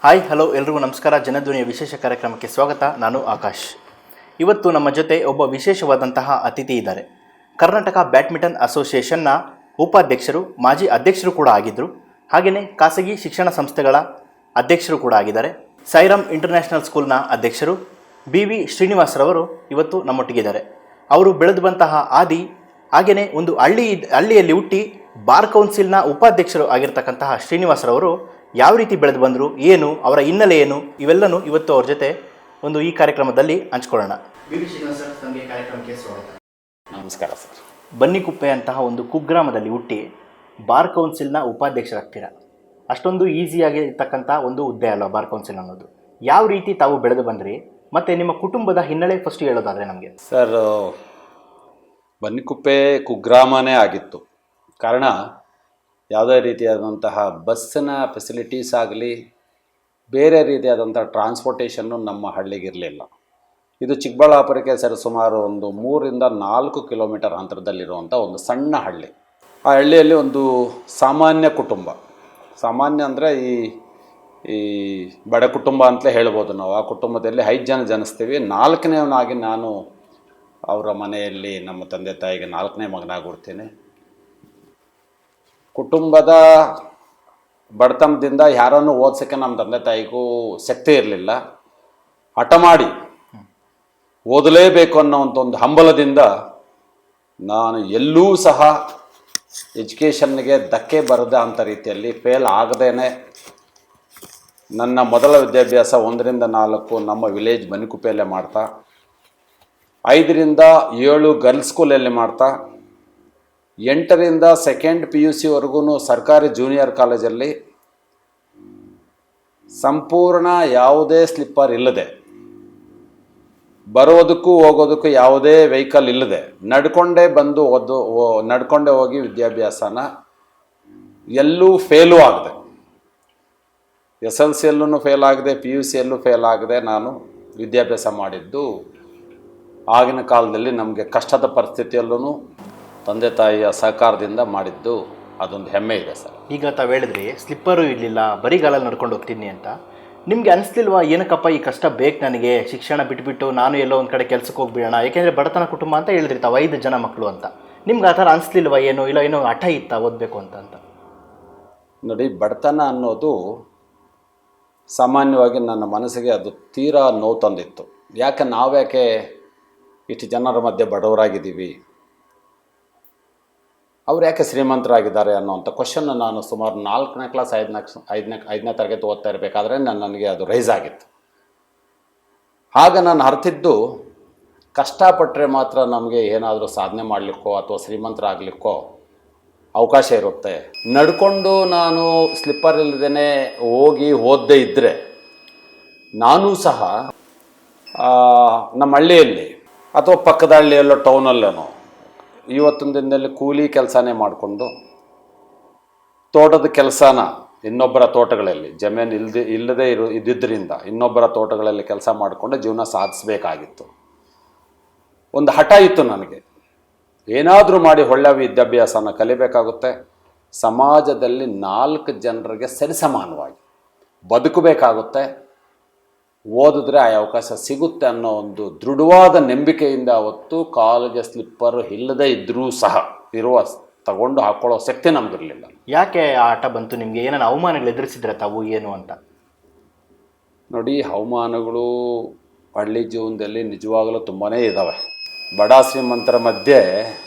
Hi hello ಎಲ್ರಿಗೂ ನಮಸ್ಕಾರ. ಜನಧ್ವನಿಯ ವಿಶೇಷ ಕಾರ್ಯಕ್ರಮಕ್ಕೆ ಸ್ವಾಗತ. ನಾನು ಆಕಾಶ್. ಇವತ್ತು ನಮ್ಮ ಜೊತೆ ಒಬ್ಬ ವಿಶೇಷವಾದಂತಹ ಅತಿಥಿ ಇದ್ದಾರೆ. ಕರ್ನಾಟಕ ಬ್ಯಾಡ್ಮಿಂಟನ್ ಅಸೋಸಿಯೇಷನ್ನ ಉಪಾಧ್ಯಕ್ಷರು, ಮಾಜಿ ಅಧ್ಯಕ್ಷರು ಕೂಡ ಆಗಿದ್ದರು. ಹಾಗೆಯೇ ಖಾಸಗಿ ಶಿಕ್ಷಣ ಸಂಸ್ಥೆಗಳ ಅಧ್ಯಕ್ಷರು ಕೂಡ ಆಗಿದ್ದಾರೆ. ಸಾಯಿರಾಮ್ ಇಂಟರ್ನ್ಯಾಷನಲ್ ಸ್ಕೂಲ್ನ ಅಧ್ಯಕ್ಷರು BV ಶ್ರೀನಿವಾಸರವರು ಇವತ್ತು ನಮ್ಮೊಟ್ಟಿಗಿದ್ದಾರೆ. ಅವರು ಬೆಳೆದು ಬಂತಹ ಆದಿ, ಹಾಗೆಯೇ ಒಂದು ಹಳ್ಳಿಯಲ್ಲಿ ಹುಟ್ಟಿ ಬಾರ್ ಕೌನ್ಸಿಲ್ನ ಉಪಾಧ್ಯಕ್ಷರು ಆಗಿರ್ತಕ್ಕಂತಹ ಶ್ರೀನಿವಾಸರವರು ಯಾವ ರೀತಿ ಬೆಳೆದು ಬಂದರು, ಏನು ಅವರ ಹಿನ್ನೆಲೆ ಏನು, ಇವೆಲ್ಲನೂ ಇವತ್ತು ಅವ್ರ ಜೊತೆ ಈ ಕಾರ್ಯಕ್ರಮದಲ್ಲಿ ಹಂಚ್ಕೊಳ್ಳೋಣ. BV ಶ್ರೀನಿವಾಸ ಸರ್, ತಮಗೆ ಕಾರ್ಯಕ್ರಮಕ್ಕೆ ಸ್ವಾಗತ. ನಮಸ್ಕಾರ ಸರ್. ಬನ್ನಿಕುಪ್ಪೆ ಅಂತಹ ಒಂದು ಕುಗ್ರಾಮದಲ್ಲಿ ಹುಟ್ಟಿ ಬಾರ್ ಕೌನ್ಸಿಲ್ನ ಉಪಾಧ್ಯಕ್ಷರಾಗ್ತೀರಾ. ಅಷ್ಟೊಂದು ಈಸಿಯಾಗಿ ಇರ್ತಕ್ಕಂಥ ಒಂದು ಹುದ್ದೆ ಅಲ್ಲ ಬಾರ್ ಕೌನ್ಸಿಲ್ ಅನ್ನೋದು. ಯಾವ ರೀತಿ ತಾವು ಬೆಳೆದು ಬಂದ್ರಿ, ಮತ್ತು ನಿಮ್ಮ ಕುಟುಂಬದ ಹಿನ್ನೆಲೆ ಫಸ್ಟ್ ಹೇಳೋದಾದರೆ ನಮಗೆ. ಸರ್, ಬನ್ನಿಕುಪ್ಪೆ ಕುಗ್ರಾಮನೇ ಆಗಿತ್ತು. ಕಾರಣ ಯಾವುದೇ ರೀತಿಯಾದಂತಹ ಬಸ್ಸಿನ ಫೆಸಿಲಿಟೀಸ್ ಆಗಲಿ, ಬೇರೆ ರೀತಿಯಾದಂಥ ಟ್ರಾನ್ಸ್ಪೋರ್ಟೇಷನ್ನು ನಮ್ಮ ಹಳ್ಳಿಗಿರಲಿಲ್ಲ. ಇದು ಚಿಕ್ಕಬಳ್ಳಾಪುರಕ್ಕೆ ಸುಮಾರು ಒಂದು 3-4 ಕಿಲೋಮೀಟರ್ ಅಂತರದಲ್ಲಿರುವಂಥ ಒಂದು ಸಣ್ಣ ಹಳ್ಳಿ. ಆ ಹಳ್ಳಿಯಲ್ಲಿ ಒಂದು ಸಾಮಾನ್ಯ ಕುಟುಂಬ, ಸಾಮಾನ್ಯ ಅಂದರೆ ಈ ಬಡ ಕುಟುಂಬ ಅಂತಲೇ ಹೇಳ್ಬೋದು ನಾವು. ಆ ಕುಟುಂಬದಲ್ಲಿ 5 ಜನ ಜನಿಸ್ತೀವಿ. 4ನೇವನಾಗಿ ನಾನು ಅವರ ಮನೆಯಲ್ಲಿ ನಮ್ಮ ತಂದೆ ತಾಯಿಗೆ 4ನೇ ಮಗನಾಗಿರ್ತೀನಿ. ಕುಟುಂಬದ ಬಡತನದಿಂದ ಯಾರನ್ನು ಓದಿಸೋಕ್ಕೆ ನಮ್ಮ ತಂದೆ ತಾಯಿಗೂ ಶಕ್ತಿ ಇರಲಿಲ್ಲ. ಹಠ ಮಾಡಿ ಓದಲೇಬೇಕು ಅನ್ನೋವಂಥ ಒಂದು ಹಂಬಲದಿಂದ ನಾನು ಎಲ್ಲೂ ಸಹ ಎಜುಕೇಷನ್ಗೆ ಧಕ್ಕೆ ಬರದ ಅಂಥ ರೀತಿಯಲ್ಲಿ ಫೇಲ್ ಆಗದೇ ನನ್ನ ಮೊದಲ ವಿದ್ಯಾಭ್ಯಾಸ 1-4 ನಮ್ಮ ವಿಲೇಜ್ ಬನ್ನಿಕುಪ್ಪೆಯಲ್ಲೇ ಮಾಡ್ತಾ, 5-7 ಗರ್ಲ್ಸ್ ಸ್ಕೂಲಲ್ಲಿ ಮಾಡ್ತಾ, 8ರಿಂದ 2nd PUC ಸರ್ಕಾರಿ ಜೂನಿಯರ್ ಕಾಲೇಜಲ್ಲಿ ಸಂಪೂರ್ಣ ಯಾವುದೇ ಸ್ಲಿಪ್ಪರ್ ಇಲ್ಲದೆ, ಬರೋದಕ್ಕೂ ಹೋಗೋದಕ್ಕೂ ಯಾವುದೇ ವೆಹಿಕಲ್ ಇಲ್ಲದೆ ನಡ್ಕೊಂಡೇ ಬಂದು ನಡ್ಕೊಂಡೇ ಹೋಗಿ ವಿದ್ಯಾಭ್ಯಾಸನ ಎಲ್ಲೂ ಫೇಲೂ ಆಗದೆ, SLCಯಲ್ಲೂ ಫೇಲ್ ಆಗದೆ, PUCಯಲ್ಲೂ ಫೇಲ್ ಆಗದೆ ನಾನು ವಿದ್ಯಾಭ್ಯಾಸ ಮಾಡಿದ್ದು. ಆಗಿನ ಕಾಲದಲ್ಲಿ ನಮಗೆ ಕಷ್ಟದ ಪರಿಸ್ಥಿತಿಯಲ್ಲೂ ತಂದೆ ತಾಯಿಯ ಸಹಕಾರದಿಂದ ಮಾಡಿದ್ದು ಅದೊಂದು ಹೆಮ್ಮೆ ಇದೆ ಸರ್. ಈಗ ತಾವು ಹೇಳಿದ್ರಿ ಸ್ಲಿಪ್ಪರು ಇರಲಿಲ್ಲ, ಬರಿಗಾಲಲ್ಲಿ ನಡ್ಕೊಂಡು ಹೋಗ್ತೀನಿ ಅಂತ. ನಿಮಗೆ ಅನಿಸ್ಲಿಲ್ವಾ, ಏನಕ್ಕಪ್ಪ ಈ ಕಷ್ಟ ಬೇಕು ನನಗೆ, ಶಿಕ್ಷಣ ಬಿಟ್ಬಿಟ್ಟು ನಾನು ಎಲ್ಲೋ ಒಂದು ಕಡೆ ಕೆಲಸಕ್ಕೆ ಹೋಗ್ಬಿಡೋಣ, ಏಕೆಂದರೆ ಬಡತನ ಕುಟುಂಬ ಅಂತ ಹೇಳಿದ್ರಿ ತಾವು, 5 ಜನ ಮಕ್ಕಳು ಅಂತ. ನಿಮ್ಗೆ ಆ ಥರ ಅನಿಸ್ಲಿಲ್ವಾ, ಏನೋ ಇಲ್ಲ ಏನೋ ಹಠ ಇತ್ತಾ ಓದಬೇಕು ಅಂತ? ನೋಡಿ, ಬಡತನ ಅನ್ನೋದು ಸಾಮಾನ್ಯವಾಗಿ ನನ್ನ ಮನಸ್ಸಿಗೆ ಅದು ತೀರಾ ನೋವು ತಂದಿತ್ತು. ನಾವ್ಯಾಕೆ ಇಷ್ಟು ಜನರ ಮಧ್ಯೆ ಬಡವರಾಗಿದ್ದೀವಿ, ಅವ್ರು ಯಾಕೆ ಶ್ರೀಮಂತರಾಗಿದ್ದಾರೆ ಅನ್ನೋವಂಥ ಕ್ವಶನ್ನು ನಾನು ಸುಮಾರು 4ನೇ ಕ್ಲಾಸ್ 5ನೇ ತರಗತಿ ಓದ್ತಾ ಇರಬೇಕಾದ್ರೆ ನನಗೆ ಅದು ರೈಸ್ ಆಗಿತ್ತು. ಆಗ ನಾನು ಅರ್ತಿದ್ದು, ಕಷ್ಟಪಟ್ಟರೆ ಮಾತ್ರ ನಮಗೆ ಏನಾದರೂ ಸಾಧನೆ ಮಾಡಲಿಕ್ಕೋ ಅಥವಾ ಶ್ರೀಮಂತರಾಗಲಿಕ್ಕೋ ಅವಕಾಶ ಇರುತ್ತೆ. ನಡ್ಕೊಂಡು ನಾನು ಸ್ಲಿಪ್ಪರ್ ಇಲ್ಲದೇ ಹೋಗಿ ಓದದೇ ಇದ್ದರೆ ನಾನೂ ಸಹ ನಮ್ಮ ಹಳ್ಳಿಯಲ್ಲಿ ಅಥವಾ ಪಕ್ಕದ ಹಳ್ಳಿಯಲ್ಲೋ ಟೌನಲ್ಲೋ ಇವತ್ತಿನ ದಿನದಲ್ಲಿ ಕೂಲಿ ಕೆಲಸನೇ ಮಾಡಿಕೊಂಡು ತೋಟದ ಕೆಲಸನ ಇನ್ನೊಬ್ಬರ ತೋಟಗಳಲ್ಲಿ ಜಮೀನು ಇಲ್ಲದೇ ಇದ್ದಿದ್ದರಿಂದ ಇನ್ನೊಬ್ಬರ ತೋಟಗಳಲ್ಲಿ ಕೆಲಸ ಮಾಡಿಕೊಂಡು ಜೀವನ ಸಾಧಿಸಬೇಕಾಗಿತ್ತು. ಒಂದು ಹಠ ಇತ್ತು ನನಗೆ, ಏನಾದರೂ ಮಾಡಿ ಒಳ್ಳೆಯ ವಿದ್ಯಾಭ್ಯಾಸನ ಕಲಿಬೇಕಾಗುತ್ತೆ, ಸಮಾಜದಲ್ಲಿ 4 ಜನರಿಗೆ ಸರಿಸಮಾನವಾಗಿ ಬದುಕಬೇಕಾಗುತ್ತೆ, ಓದಿದ್ರೆ ಆ ಅವಕಾಶ ಸಿಗುತ್ತೆ ಅನ್ನೋ ಒಂದು ದೃಢವಾದ ನಂಬಿಕೆಯಿಂದ ಅವತ್ತು ಕಾಲೇಜ್ ಸ್ಲಿಪ್ಪರ್ ಇಲ್ಲದೇ ಇದ್ದರೂ ಸಹ ತಗೊಂಡು ಹಾಕ್ಕೊಳ್ಳೋ ಶಕ್ತಿ ನಮಗಿರಲಿಲ್ಲ. ಯಾಕೆ ಆ ಆಟ ಬಂತು ನಿಮಗೆ? ಏನಾರು ಅವಮಾನಗಳು ಎದುರಿಸಿದ್ರೆ ತಾವು ಏನು ಅಂತ? ನೋಡಿ, ಅವಮಾನಗಳು ಹಳ್ಳಿ ಜೀವನದಲ್ಲಿ ನಿಜವಾಗಲೂ ತುಂಬಾ ಇದ್ದಾವೆ. ಬಡ ಶ್ರೀಮಂತರ ಮಧ್ಯೆ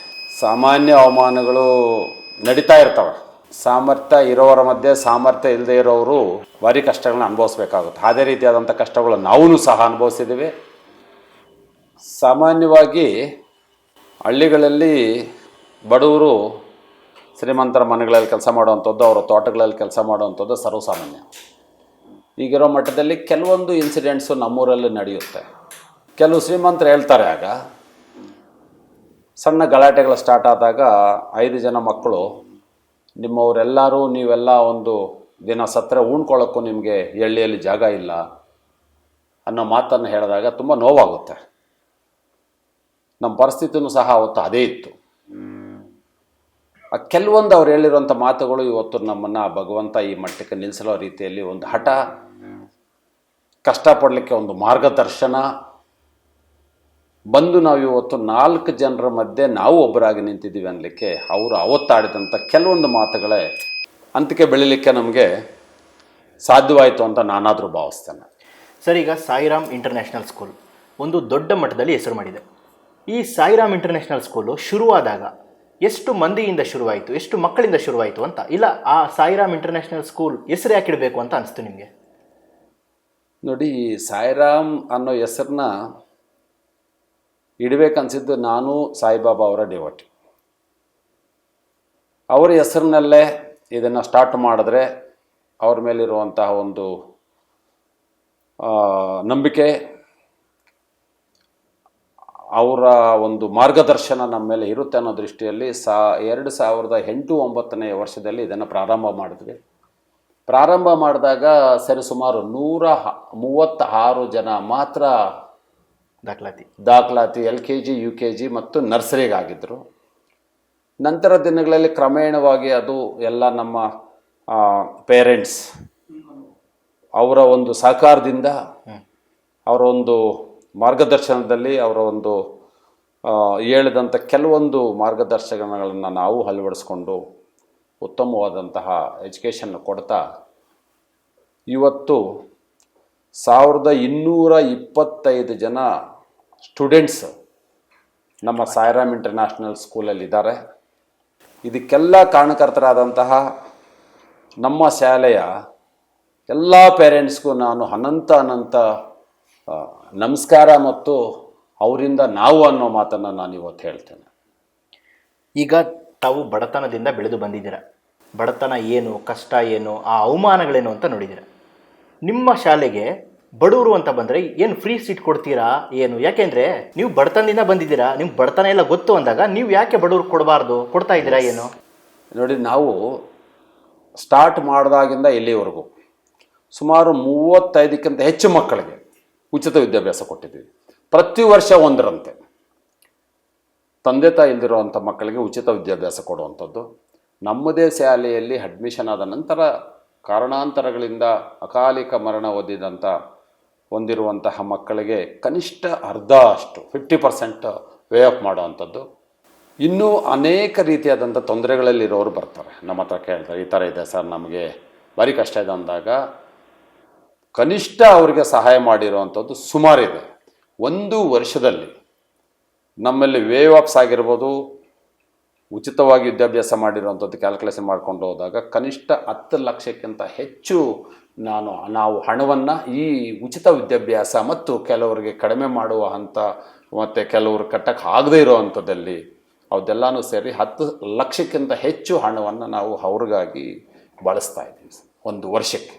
ಸಾಮಾನ್ಯ ಅವಮಾನಗಳು ನಡೀತಾ ಇರ್ತವೆ. ಸಾಮರ್ಥ್ಯ ಇರೋವರ ಮಧ್ಯೆ ಸಾಮರ್ಥ್ಯ ಇಲ್ಲದೆ ಇರೋರು ಭಾರಿ ಕಷ್ಟಗಳನ್ನ ಅನುಭವಿಸ್ಬೇಕಾಗುತ್ತೆ. ಅದೇ ರೀತಿಯಾದಂಥ ಕಷ್ಟಗಳು ನಾವೂ ಸಹ ಅನುಭವಿಸಿದ್ದೀವಿ. ಸಾಮಾನ್ಯವಾಗಿ ಹಳ್ಳಿಗಳಲ್ಲಿ ಬಡವರು ಶ್ರೀಮಂತರ ಮನೆಗಳಲ್ಲಿ ಕೆಲಸ ಮಾಡುವಂಥದ್ದು, ಅವರ ತೋಟಗಳಲ್ಲಿ ಕೆಲಸ ಮಾಡುವಂಥದ್ದು ಸರ್ವಸಾಮಾನ್ಯ. ಈಗಿರೋ ಮಟ್ಟದಲ್ಲಿ ಕೆಲವೊಂದು ಇನ್ಸಿಡೆಂಟ್ಸು ನಮ್ಮೂರಲ್ಲಿ ನಡೆಯುತ್ತೆ. ಕೆಲವು ಶ್ರೀಮಂತರು ಹೇಳ್ತಾರೆ, ಆಗ ಸಣ್ಣ ಗಲಾಟೆಗಳು ಸ್ಟಾರ್ಟ್ ಆದಾಗ 5 ಜನ ಮಕ್ಕಳು, ನಿಮ್ಮವರೆಲ್ಲರೂ ನೀವೆಲ್ಲ ಒಂದು ದಿನ ಸತ್ತರೆ ಉಣ್ಕೊಳ್ಳೋಕ್ಕೂ ನಿಮಗೆ ಹಳ್ಳಿಯಲ್ಲಿ ಜಾಗ ಇಲ್ಲ ಅನ್ನೋ ಮಾತನ್ನು ಹೇಳಿದಾಗ ತುಂಬ ನೋವಾಗುತ್ತೆ. ನಮ್ಮ ಪರಿಸ್ಥಿತಿನೂ ಸಹ ಅವತ್ತು ಅದೇ ಇತ್ತು. ಕೆಲವೊಂದು ಅವ್ರು ಹೇಳಿರುವಂಥ ಮಾತುಗಳು ಇವತ್ತು ನಮ್ಮನ್ನು ಭಗವಂತ ಈ ಮಟ್ಟಕ್ಕೆ ನಿಲ್ಲಿಸೋ ರೀತಿಯಲ್ಲಿ ಒಂದು ಹಠ, ಕಷ್ಟಪಡಲಿಕ್ಕೆ ಒಂದು ಮಾರ್ಗದರ್ಶನ. ಬಂದು ನಾವು ಇವತ್ತು 4 ಜನರ ಮಧ್ಯೆ ನಾವು ಒಬ್ಬರಾಗಿ ನಿಂತಿದ್ದೀವಿ ಅನ್ನಲಿಕ್ಕೆ ಅವರು ಅವತ್ತಾಡಿದಂಥ ಕೆಲವೊಂದು ಮಾತುಗಳೇ ಅಂತಿಕೆ ಬೆಳೀಲಿಕ್ಕೆ ನಮಗೆ ಸಾಧ್ಯವಾಯಿತು ಅಂತ ನಾನಾದರೂ ಭಾವಿಸ್ತೇನೆ. ಸರ್, ಈಗ ಸಾಯಿರಾಮ್ ಇಂಟರ್ನ್ಯಾಷನಲ್ ಸ್ಕೂಲ್ ಒಂದು ದೊಡ್ಡ ಮಟ್ಟದಲ್ಲಿ ಹೆಸರು ಮಾಡಿದೆ. ಈ ಸಾಯಿರಾಮ್ ಇಂಟರ್ನ್ಯಾಷನಲ್ ಸ್ಕೂಲು ಶುರುವಾದಾಗ ಎಷ್ಟು ಮಂದಿಯಿಂದ ಶುರುವಾಯಿತು, ಎಷ್ಟು ಮಕ್ಕಳಿಂದ ಶುರುವಾಯಿತು ಅಂತ, ಇಲ್ಲ ಆ ಸಾಯಿರಾಮ್ ಇಂಟರ್ನ್ಯಾಷನಲ್ ಸ್ಕೂಲ್ ಹೆಸರು ಯಾಕೆ ಇಡಬೇಕು ಅಂತ ಅನಿಸ್ತು ನಿಮಗೆ? ನೋಡಿ, ಈ ಸಾಯಿರಾಮ್ ಅನ್ನೋ ಹೆಸರನ್ನ ಇಡಬೇಕನ್ಸಿದ್ದು ನಾನು ಸಾಯಿಬಾಬಾ ಅವರ ಡಿವೋಟಿ. ಅವರ ಹೆಸರಿನಲ್ಲೇ ಇದನ್ನು ಸ್ಟಾರ್ಟ್ ಮಾಡಿದ್ರೆ ಅವ್ರ ಮೇಲಿರುವಂತಹ ಒಂದು ನಂಬಿಕೆ, ಅವರ ಒಂದು ಮಾರ್ಗದರ್ಶನ ನಮ್ಮ ಮೇಲೆ ಇರುತ್ತೆ ಅನ್ನೋ ದೃಷ್ಟಿಯಲ್ಲಿ 2008-09 ವರ್ಷದಲ್ಲಿ ಇದನ್ನು ಪ್ರಾರಂಭ ಮಾಡಿದ್ವಿ. ಪ್ರಾರಂಭ ಮಾಡಿದಾಗ ಸರಿಸುಮಾರು 136 ಜನ ಮಾತ್ರ ದಾಖಲಾತಿ LKG UKG ಮತ್ತು ನರ್ಸರಿಗಾಗಿದ್ದರು. ನಂತರ ದಿನಗಳಲ್ಲಿ ಕ್ರಮೇಣವಾಗಿ ಅದು ಎಲ್ಲ ನಮ್ಮ ಪೇರೆಂಟ್ಸ್ ಅವರ ಒಂದು ಸಹಕಾರದಿಂದ, ಅವರ ಒಂದು ಮಾರ್ಗದರ್ಶನದಲ್ಲಿ, ಅವರ ಒಂದು ಹೇಳಿದಂಥ ಕೆಲವೊಂದು ಮಾರ್ಗದರ್ಶನಗಳನ್ನು ನಾವು ಅಳವಡಿಸ್ಕೊಂಡು ಉತ್ತಮವಾದಂತಹ ಎಜುಕೇಷನ್ ಕೊಡ್ತಾ ಇವತ್ತು 1225 ಜನ ಸ್ಟೂಡೆಂಟ್ಸ್ ನಮ್ಮ ಸಾಯಿರಾಮ್ ಇಂಟರ್ನ್ಯಾಷನಲ್ ಸ್ಕೂಲಲ್ಲಿದ್ದಾರೆ. ಇದಕ್ಕೆಲ್ಲ ಕಾರಣಕರ್ತರಾದಂತಹ ನಮ್ಮ ಶಾಲೆಯ ಎಲ್ಲ ಪೇರೆಂಟ್ಸ್ಗೂ ನಾನು ಅನಂತ ನಮಸ್ಕಾರ ಮತ್ತು ಅವರಿಂದ ನಾವು ಅನ್ನೋ ಮಾತನ್ನು ನಾನು ಇವತ್ತು ಹೇಳ್ತೇನೆ. ಈಗ ತಾವು ಬಡತನದಿಂದ ಬೆಳೆದು ಬಂದಿದ್ದೀರ. ಬಡತನ ಏನು, ಕಷ್ಟ ಏನು, ಆ ಅವಮಾನಗಳೇನು ಅಂತ ನೋಡಿದ್ದೀರ. ನಿಮ್ಮ ಶಾಲೆಗೆ ಬಡವರು ಅಂತ ಬಂದರೆ ಏನು ಫ್ರೀ ಸೀಟ್ ಕೊಡ್ತೀರಾ ಏನು? ಯಾಕೆಂದರೆ ನೀವು ಬಡತನದಿಂದ ಬಂದಿದ್ದೀರಾ, ನಿಮ್ಗೆ ಬಡತನ ಎಲ್ಲ ಗೊತ್ತು ಅಂದಾಗ ನೀವು ಯಾಕೆ ಬಡವ್ರಿಗೆ ಕೊಡಬಾರ್ದು, ಕೊಡ್ತಾ ಇದ್ದೀರಾ ಏನು? ನೋಡಿ, ನಾವು ಸ್ಟಾರ್ಟ್ ಮಾಡಿದಾಗಿಂದ ಇಲ್ಲಿವರೆಗೂ ಸುಮಾರು 35ಕ್ಕಿಂತ ಹೆಚ್ಚು ಮಕ್ಕಳಿಗೆ ಉಚಿತ ವಿದ್ಯಾಭ್ಯಾಸ ಕೊಟ್ಟಿದ್ದೀವಿ. ಪ್ರತಿ ವರ್ಷ ಒಂದರಂತೆ ತಂದೆ ತಾಯಿ ಇಲ್ದಿರುವಂಥ ಮಕ್ಕಳಿಗೆ ಉಚಿತ ವಿದ್ಯಾಭ್ಯಾಸ ಕೊಡುವಂಥದ್ದು. ನಮ್ಮದೇ ಶಾಲೆಯಲ್ಲಿ ಅಡ್ಮಿಷನ್ ಆದ ನಂತರ ಕಾರಣಾಂತರಗಳಿಂದ ಅಕಾಲಿಕ ಮರಣ ಹೊಂದಿರುವಂತಹ ಮಕ್ಕಳಿಗೆ ಕನಿಷ್ಠ ಅರ್ಧ ಅಷ್ಟು 50% ವೇ ಆಫ್ ಮಾಡುವಂಥದ್ದು. ಇನ್ನೂ ಅನೇಕ ರೀತಿಯಾದಂಥ ತೊಂದರೆಗಳಲ್ಲಿರೋರು ಬರ್ತಾರೆ, ನಮ್ಮ ಹತ್ರ ಕೇಳ್ತಾರೆ, ಈ ಥರ ಇದೆ ಸರ್, ನಮಗೆ ಭಾರಿ ಕಷ್ಟ ಇದೆ ಅಂದಾಗ ಕನಿಷ್ಠ ಅವರಿಗೆ ಸಹಾಯ ಮಾಡಿರುವಂಥದ್ದು ಸುಮಾರಿದೆ. ಒಂದು ವರ್ಷದಲ್ಲಿ ನಮ್ಮಲ್ಲಿ ವೇವ್ ಆಫ್ಸ್ ಆಗಿರ್ಬೋದು, ಉಚಿತವಾಗಿ ವಿದ್ಯಾಭ್ಯಾಸ ಮಾಡಿರುವಂಥದ್ದು ಕ್ಯಾಲ್ಕುಲೇಷನ್ ಮಾಡ್ಕೊಂಡು ಹೋದಾಗ ಕನಿಷ್ಠ 10 ಲಕ್ಷಕ್ಕಿಂತ ಹೆಚ್ಚು ನಾವು ಹಣವನ್ನು ಈ ಉಚಿತ ವಿದ್ಯಾಭ್ಯಾಸ ಮತ್ತು ಕೆಲವರಿಗೆ ಕಡಿಮೆ ಮಾಡುವ ಹಂತ ಮತ್ತು ಕೆಲವರು ಕಟ್ಟಕ್ಕೆ ಆಗದೇ ಇರೋವಂಥದ್ದಲ್ಲಿ ಅದೆಲ್ಲನೂ ಸೇರಿ 10 ಲಕ್ಷಕ್ಕಿಂತ ಹೆಚ್ಚು ಹಣವನ್ನು ನಾವು ಅವ್ರಿಗಾಗಿ ಬಳಸ್ತಾ ಇದ್ದೀವಿ ಒಂದು ವರ್ಷಕ್ಕೆ.